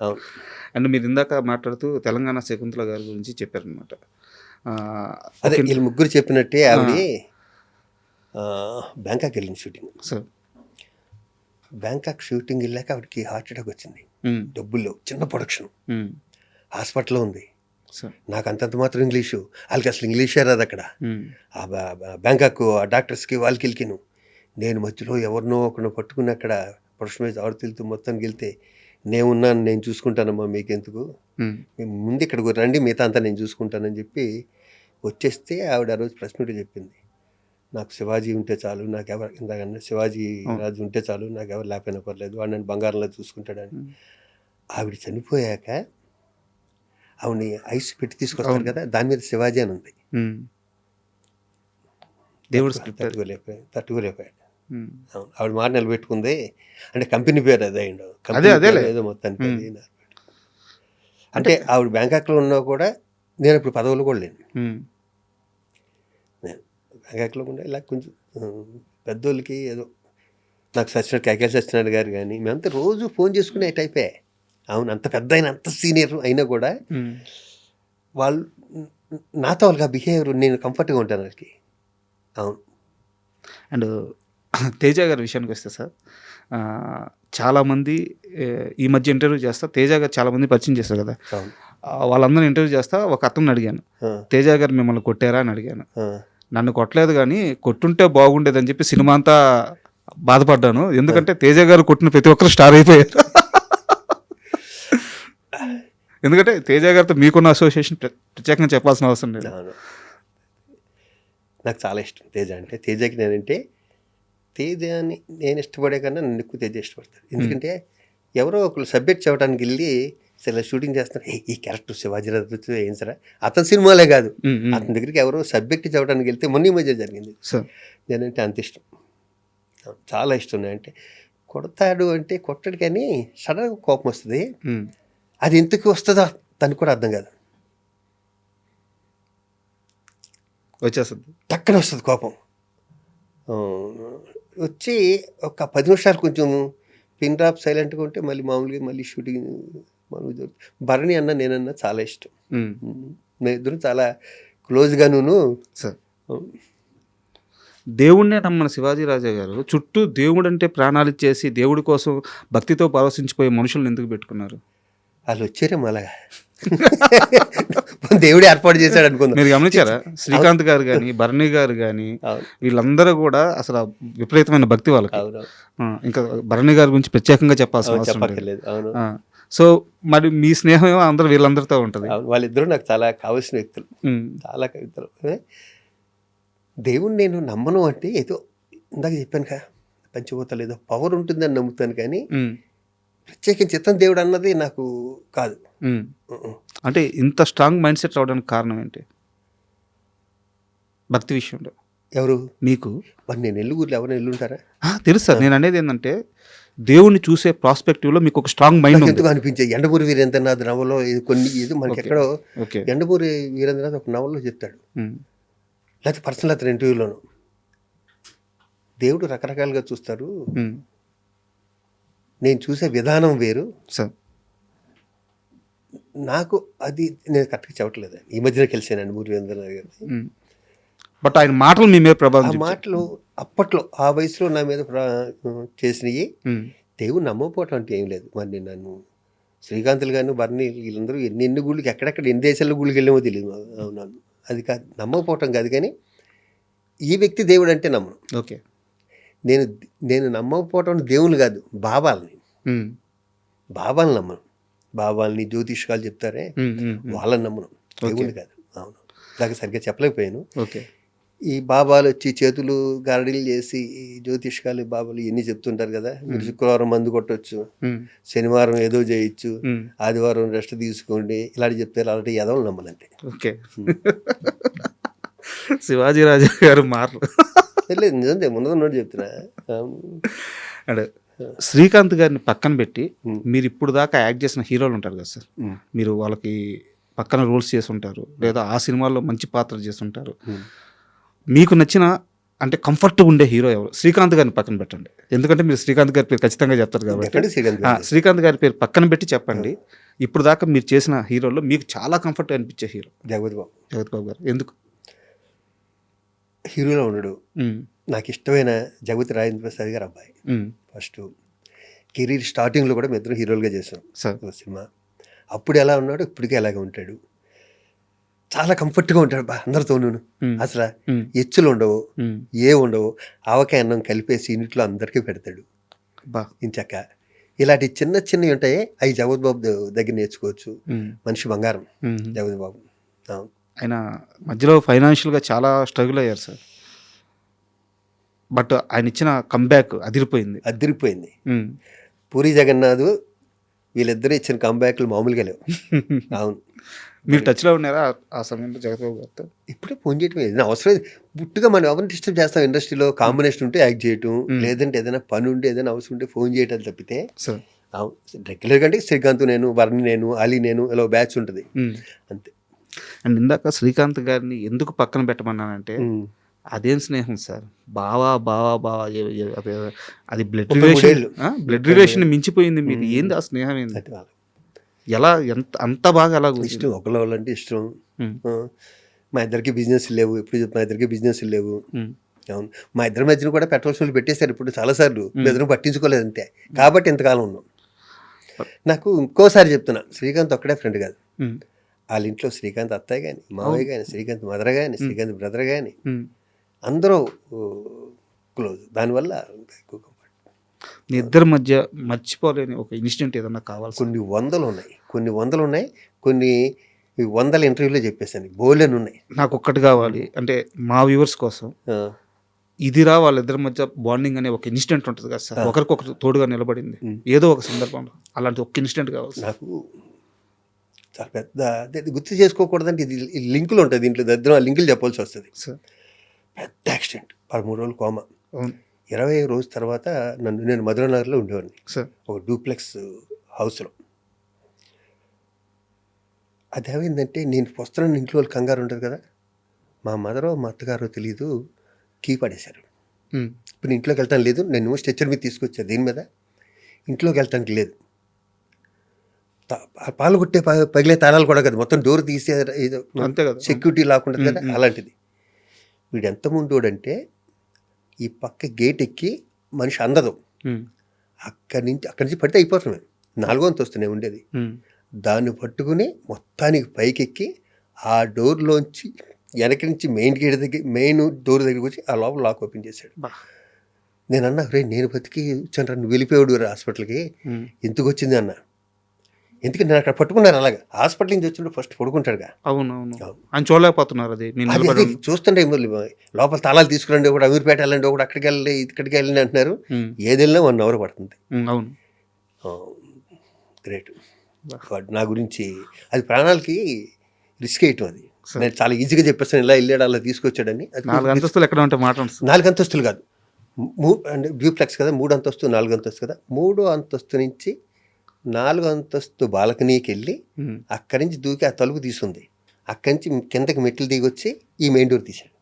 అవును. అండ్ మీరు ఇందాక మాట్లాడుతూ తెలంగాణ శకుంతల గారి గురించి చెప్పారనమాట. అదే వీళ్ళు ముగ్గురు చెప్పినట్టే ఆవిడ బ్యాంకాక్ వెళ్ళింది షూటింగ్. సార్. బ్యాంకాక్ షూటింగ్ వెళ్ళాక ఆవిడకి హార్ట్ అటాక్ వచ్చింది. డబ్బులు లేవు, చిన్న ప్రొడక్షన్, హాస్పిటల్లో ఉంది. నాకు అంతంత మాత్రం ఇంగ్లీషు, వాళ్ళకి అసలు ఇంగ్లీషే రాదు అక్కడ. బ్యాంకాక్ డాక్టర్స్కి వాళ్ళకి వెళ్ళిను. నేను మధ్యలో ఎవరినో ఒకరిని పట్టుకుని అక్కడ ప్రొడక్షన్ మీద ఆడుతూ మొత్తానికి వెళ్తే, నేనున్నాను, నేను చూసుకుంటానమ్మా, మీకెందుకు, మేము ముందు ఇక్కడికి రండి, మిగతా అంతా నేను చూసుకుంటానని చెప్పి వచ్చేస్తే ఆవిడ ఆ రోజు ప్రెస్ మీట్ చెప్పింది, నాకు శివాజీ ఉంటే చాలు, నాకు ఎవరు ఇందాకన్నా శివాజీ రాజు ఉంటే చాలు, నాకు ఎవరు లేకపోయినా పర్లేదు, వాడు నన్ను బంగారంలో చూసుకుంటాడని. ఆవిడ చనిపోయాక ఆవిడని ఐస్ పెట్టి తీసుకొస్తారు కదా, దాని మీద శివాజీ అని ఉంది. దేవుడు తట్టుకోలేకపోయాడు. అవును, ఆవిడ మాట నిలబెట్టుకుంది. అంటే కంపెనీ పేరు అదే ఏదో మొత్తానికి. అంటే ఆవిడ బ్యాంకాక్లో ఉన్నా కూడా నేను ఇప్పుడు పదవులు కూడా లేను. నేను బ్యాంకాక్లో కూడా ఇలా కొంచెం పెద్దోళ్ళకి ఏదో నాకు సత్యనారాయణ, కేకేఎల్ సత్యనారాయణ గారు కానీ మేమంతా రోజు ఫోన్ చేసుకునే టైపే. అవును, అంత పెద్ద అయినా, అంత సీనియర్ అయినా కూడా వాళ్ళు నాతో వాళ్ళకి ఆ బిహేవియర్ నేను కంఫర్ట్గా ఉంటాను వాళ్ళకి. అవును. అండ్ తేజ గారి విషయానికి వస్తే సార్, చాలామంది ఈ మధ్య ఇంటర్వ్యూ చేస్తా తేజ గారు చాలామంది పరిచయం చేస్తారు కదా, వాళ్ళందరూ ఇంటర్వ్యూ చేస్తా ఒక అతను అడిగాను, తేజ గారు మిమ్మల్ని కొట్టారా అని అడిగాను. నన్ను కొట్టలేదు కానీ కొట్టుంటే బాగుండేదని చెప్పి సినిమా అంతా బాధపడ్డాను, ఎందుకంటే తేజ గారు కొట్టిన ప్రతి ఒక్కరు స్టార్ అయిపోయారు. ఎందుకంటే తేజ గారితో మీకున్న అసోసియేషన్ ప్రత్యేకంగా చెప్పాల్సిన అవసరం లేదు. నాకు చాలా ఇష్టం తేజ అంటే. తేజకి నేనంటే, తేజని నేను ఇష్టపడే కన్నా నన్ను ఎక్కువ తేజ ఇష్టపడతాను. ఎందుకంటే ఎవరో ఒకరు సబ్జెక్ట్ చెప్పడానికి వెళ్ళి సరే షూటింగ్ చేస్తారు, ఈ క్యారెక్టర్ శివాజీ రాజు ఏం సరే, అతని సినిమాలే కాదు, అతని దగ్గరికి ఎవరో సబ్జెక్ట్ చెప్పడానికి వెళ్తే మొన్న ఈ మధ్య జరిగింది. నేనంటే అంత ఇష్టం, చాలా ఇష్టం. అంటే కొడతాడు అంటే కొట్టడు కానీ సడన్గా కోపం వస్తుంది. అది ఎందుకు వస్తుందో తనకు కూడా అర్థం కాదు, వచ్చేస్తుంది, టక్కన వస్తుంది కోపం. వచ్చి ఒక 10 నిమిషాలు కొంచెం పిన్ డ్రాప్ సైలెంట్గా ఉంటే మళ్ళీ మామూలుగా మళ్ళీ షూటింగ్ మామూలుగా జరుగుతుంది. భరణి అన్న నేనన్నా చాలా ఇష్టం, మేము ఇద్దరు చాలా క్లోజ్గాను. సార్, దేవుడినే నమ్మని శివాజీ రాజా గారు చుట్టూ దేవుడు అంటే ప్రాణాలు ఇచ్చేసి దేవుడి కోసం భక్తితో పరవశించిపోయే మనుషులను ఎందుకు పెట్టుకున్నారు? వాళ్ళు వచ్చారే మళ్ళా దేవుడే ఏర్పాటు చేశాడు అనుకుందాం. మీరు గమనించారా? శ్రీకాంత్ గారు కానీ, భరణి గారు కానీ, వీళ్ళందరూ కూడా అసలు విపరీతమైన భక్తి వాళ్ళకి. ఇంకా భరణి గారి గురించి ప్రత్యేకంగా చెప్పాల్సిన అవసరం లేదు. సో మరి మీ స్నేహం అందరూ వీళ్ళందరితో ఉంటుంది. వాళ్ళిద్దరూ నాకు చాలా కావాల్సిన వ్యక్తులు, చాలా కవితలు. దేవుణ్ణి నేను నమ్మను అంటే ఏదో ఇందాక చెప్పాను కదా, పంచభూతాలు ఏదో పవర్ ఉంటుందని నమ్ముతాను కానీ ప్రత్యేకించి చిత్తం దేవుడు అన్నది నాకు కాదు. అంటే ఇంత స్ట్రాంగ్ మైండ్ సెట్ రావడానికి కారణం ఏంటి భక్తి విషయంలో? ఎవరు మీకు? మరి నేను ఎల్లుగురిలో ఎవరైనా ఎల్లుంటారా? తెలుసు సార్. నేను అనేది ఏంటంటే దేవుణ్ణి చూసే ప్రాస్పెక్టివ్లో మీకు ఒక స్ట్రాంగ్ మైండ్ ఎందుకు అనిపించేది. ఎండమూరి వీరేంద్రనాథ్ నవలో కొన్ని ఇది మనకి ఎక్కడో ఎండమూరి వీరేంద్రనాథ్ ఒక నవల్లో చెప్తాడు, లేకపోతే పర్సనల్ అతని ఇంటర్వ్యూలోను, దేవుడు రకరకాలుగా చూస్తారు, నేను చూసే విధానం వేరు సార్. నాకు అది నేను కరెక్ట్గా చెప్పట్లేదు. ఈ మధ్యన కలిసానండి మూరి వీరేంద్రనాథ్ గారిని. బట్ ఆయన మాటలు మీ మీద ప్రభావం, ఆ మాటలు అప్పట్లో ఆ వయసులో నా మీద చేసినవి. దేవుడు నమ్మకపోవటం అంటే ఏం లేదు. మరి నన్ను శ్రీకాంతులు గాను భరణి వీళ్ళందరూ ఎన్ని గుళ్ళకి ఎక్కడెక్కడ ఎన్ని దేశాల్లో గుళ్ళకి వెళ్ళామో తెలియదు. అవునవును, అది కాదు నమ్మకపోవటం కాదు, కానీ ఈ వ్యక్తి దేవుడు అంటే నమ్మను. ఓకే, నేను నమ్మకపోవటం దేవుని కాదు, బాబాలని నమ్మను. బాబాలని జ్యోతిష్కాలు చెప్తారే వాళ్ళని నమ్మను, దేవుని కాదు. అవును, దాకా సరిగ్గా చెప్పలేకపోయాను. ఓకే, ఈ బాబాలు వచ్చి చేతులు గారడీలు చేసి ఈ జ్యోతిష్కాలు బాబాలు ఇవన్నీ చెప్తుంటారు కదా, మీరు శుక్రవారం మందు కొట్టవచ్చు, శనివారం ఏదో చేయొచ్చు, ఆదివారం రెస్ట్ తీసుకోండి, ఇలాంటి చెప్తారు. అలాంటి ఎదవలు నమ్మనంటే. ఓకే, శివాజీ రాజా గారు మారు లేదు, నిజంగా ముందు చెప్తున్నా. అంటే శ్రీకాంత్ గారిని పక్కన పెట్టి మీరు ఇప్పుడు దాకా యాక్ట్ చేసిన హీరోలు ఉంటారు కదా సార్, మీరు వాళ్ళకి పక్కన రోల్స్ చేసి ఉంటారు, లేదా ఆ సినిమాల్లో మంచి పాత్ర చేసి ఉంటారు. మీకు నచ్చిన అంటే కంఫర్ట్గా ఉండే హీరో ఎవరు? శ్రీకాంత్ గారిని పక్కన పెట్టండి, ఎందుకంటే మీరు శ్రీకాంత్ గారి పేరు ఖచ్చితంగా చెప్తారు కాబట్టి. డెఫినెట్గా శ్రీకాంత్ గారు. శ్రీకాంత్ గారి పేరు పక్కన పెట్టి చెప్పండి, ఇప్పుడు దాకా మీరు చేసిన హీరోల్లో మీకు చాలా కంఫర్ట్ అనిపించే హీరో. జగపతి బాబు. జగత్ బాబు గారు ఎందుకు? హీరోలో ఉండడు. నాకు ఇష్టమైన జగపతి రాజేంద్ర ప్రసాద్ గారు అబ్బాయి. ఫస్ట్ కెరీర్ స్టార్టింగ్లో కూడా మేము ఇద్దరు హీరోలుగా చేసాం ఒక సినిమా. అప్పుడు ఎలా ఉన్నాడు, ఇప్పటికీ అలాగే ఉంటాడు. చాలా కంఫర్ట్గా ఉంటాడు అందరితోనూ. అసలు ఎచ్చులు ఉండవు, ఏ ఉండవు. ఆవకాయ అన్నం కలిపేసి ఇంట్లో అందరికీ పెడతాడు. ఇంచక్క ఇలాంటి చిన్న చిన్నవి ఉంటాయి, అవి జగపతి బాబు దగ్గర నేర్చుకోవచ్చు. మనిషి బంగారం జగపతి బాబు. ఆయన మధ్యలో ఫైనాన్షియల్గా చాలా స్ట్రగుల్ అయ్యారు సార్, బట్ ఆయన ఇచ్చిన కంబ్యాక్ అదిరిపోయింది. పూరి జగన్నాథ్ వీళ్ళిద్దరూ ఇచ్చిన కంబ్యాక్లు మామూలుగా లేవు. అవును. మీరు టచ్లో ఉన్నారా ఆ సమయంలో జగత్ బాబు గారితో? ఇప్పుడే ఫోన్ చేయటం ఏదైనా అవసరం పుట్టుగా మనం ఎవరిని డిస్టర్బ్ చేస్తాం. ఇండస్ట్రీలో కాంబినేషన్ ఉంటే యాక్ట్ చేయటం, లేదంటే ఏదైనా పని ఉంటే ఏదైనా అవసరం ఉంటే ఫోన్ చేయటం తప్పితే రెగ్యులర్గా అంటే శ్రీకాంత్ నేను, వర్ణి నేను, అలీ నేను, ఇలా బ్యాచ్ ఉంటుంది అంతే. అండ్ ఇందాక శ్రీకాంత్ గారిని ఎందుకు పక్కన పెట్టమన్నానంటే, అదేం స్నేహం సార్, బావా బావా బావా, అది బ్లడ్ రిలేషన్ మించిపోయింది. మీరు ఏంది ఆ స్నేహం ఏంది? ఎలా అంత బాగా ఎలా ఇష్టం, ఒకళ్ళ అంటే ఇష్టం. మా ఇద్దరికి బిజినెస్ లేవు, ఎప్పుడు మా ఇద్దరికి బిజినెస్ లేవు. అవును, మా ఇద్దరి మధ్యన కూడా పెట్రోల్ షోలు పెట్టేశారు ఇప్పుడు చాలాసార్లు, ఇద్దరు పట్టించుకోలేదు అంతే. కాబట్టి ఇంతకాలం ఉన్నాం. నాకు ఇంకోసారి చెప్తున్నా, శ్రీకాంత్ ఒక్కడే ఫ్రెండ్ కాదు. వాళ్ళ ఇంట్లో శ్రీకాంత్ అత్తయ్య కానీ, మావయ్య కానీ, శ్రీకాంత్ మదర్ కానీ, శ్రీకాంత్ బ్రదర్ కానీ అందరూ క్లోజ్. దానివల్ల మీ ఇద్దరి మధ్య మర్చిపోలేని ఒక ఇన్సిడెంట్ ఏదన్నా కావాలి? కొన్ని వందలు ఉన్నాయి, కొన్ని వందల ఇంటర్వ్యూలో చెప్పేసాను, బోలెన్ ఉన్నాయి. నాకు ఒక్కటి కావాలి అంటే మా వ్యూవర్స్ కోసం, ఇదిరా వాళ్ళిద్దరి మధ్య బాండింగ్ అనే ఒక ఇన్సిడెంట్ ఉంటుంది కదా సార్, ఒకరికొకరు తోడుగా నిలబడింది ఏదో ఒక సందర్భంలో, అలాంటి ఒక ఇన్సిడెంట్ కావాలి. నాకు చాలా పెద్ద గుర్తు చేసుకోకూడదంటే ఇది లింకులు ఉంటుంది దీంట్లో, దగ్గర లింకులు చెప్పాల్సి వస్తుంది. పెద్ద యాక్సిడెంట్, 13 రోజులు కోమా. 20 రోజు తర్వాత నేను మధురనగర్లో ఉండేవాడిని ఒక డూప్లెక్స్ హౌస్లో. అది ఏమైందంటే, నేను వస్తున్నాను, ఇంట్లో వాళ్ళు కంగారు ఉంటుంది కదా, మా మదరో మా అత్తగారో తెలీదు, కీ పడేశారు. ఇప్పుడు ఇంట్లోకి వెళ్తాను లేదు, నేను స్ట్రెచ్చర్ మీద తీసుకొచ్చాను, దీని మీద ఇంట్లోకి వెళ్ళటానికి లేదు. పాలు కొట్టే పగిలే తాళాలు కూడా కదా, మొత్తం డోర్ తీసే అంతే కదా, సెక్యూరిటీ లాక్కుంటుంది కదా, అలాంటిది. వీడు ఎంత ముందోడంటే, ఈ పక్క గేట్ ఎక్కి మనిషి అందదు, అక్కడి నుంచి పడితే అయిపోతున్నాం. 4వ అంతస్తునే ఉండేది, దాన్ని పట్టుకుని మొత్తానికి పైకెక్కి ఆ డోర్లోంచి వెనక నుంచి మెయిన్ డోర్ దగ్గరికి వచ్చి ఆ లోపల లాక్ ఓపెన్ చేశాడు. నేను అన్నా, రే నేను బతికి వచ్చాను, నువ్వు వెళ్ళిపోయాడు హాస్పిటల్కి, ఎందుకు వచ్చింది అన్న. ఎందుకంటే నేను అక్కడ పట్టుకున్నారు, అలాగా హాస్పిటల్ నుంచి వచ్చినప్పుడు ఫస్ట్ పడుకుంటాడుగా. అవునవును, ఆయన చూడలేకపోతున్నారు. అది చూస్తుంటే లోపల తాళాలు తీసుకురండి, ఒకటి అమీర్పేట వెళ్ళండి, ఒకటి అక్కడికి వెళ్ళి ఇక్కడికి వెళ్ళండి అంటున్నారు. ఏది వెళ్ళినా 1 అవర్ పడుతుంది. అవును, గ్రేట్. నా గురించి అది ప్రాణాలకి రిస్క్ వేయటం. అది నేను చాలా ఈజీగా చెప్పేస్తాను, ఇలా వెళ్ళాడు అలా తీసుకొచ్చాడని. 4 అంతస్తులు ఎక్కడ ఉంటే మాట 4 అంతస్తులు కాదు, అంటే డ్యూప్లెక్స్ కదా, 3 అంతస్తు 4 అంతస్తు కదా, 3వ అంతస్తు నుంచి 4వ అంతస్తు బాల్కనీకి వెళ్ళి అక్కడి నుంచి దూకి ఆ తలుపు తీసుంది, అక్కడి నుంచి కిందకి మెట్లు దిగొచ్చి ఈ మెయిన్ డోర్ తీశాడు.